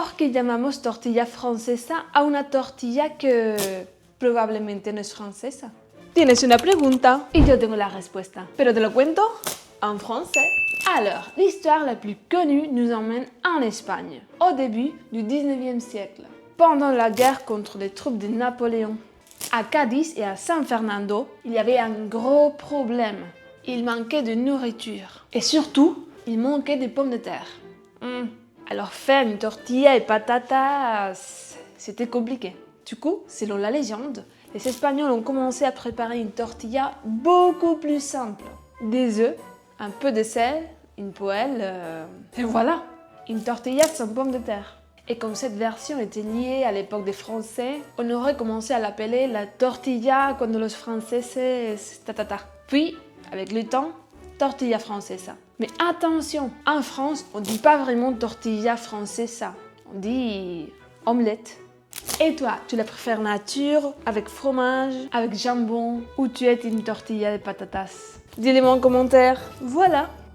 ¿Por qué llamamos tortilla francesa a una tortilla que probablemente no es francesa? Tienes una pregunta y yo tengo la respuesta. ¿Pero te lo cuento en français? Alors, l'histoire la plus connue nous emmène en Espagne, au début du 19e siècle, pendant la guerre contre les troupes de Napoléon. À Cadiz et à San Fernando, il y avait un gros problème. Il manquait de nourriture. Et surtout, il manquait de pommes de terre. Alors faire une tortilla et patatas, c'était compliqué. Du coup, selon la légende, les Espagnols ont commencé à préparer une tortilla beaucoup plus simple. Des œufs, un peu de sel, une poêle, et voilà, une tortilla sans pommes de terre. Et comme cette version était liée à l'époque des Français, on aurait commencé à l'appeler la tortilla cuando los franceses tatata. Puis, avec le temps, tortilla francesa. Mais attention, en France, on ne dit pas vraiment tortilla francesa, on dit omelette. Et toi, tu la préfères nature, avec fromage, avec jambon, ou tu es une tortilla de patatas? Dis-le-moi en commentaire. Voilà.